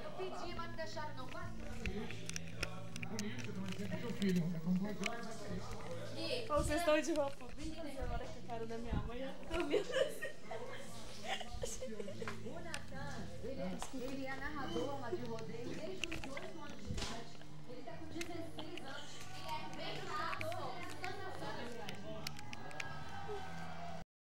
Eu pedi, mas não deixaram não. Vai. Bonito, também tem seu filho. É com 2 anos. Vocês estão de roupa vintage agora com a cara da minha mãe. Eu tô vendo assim. O Natan, ele é narrador lá de rodeio desde os 8 anos de idade. Ele tá com 16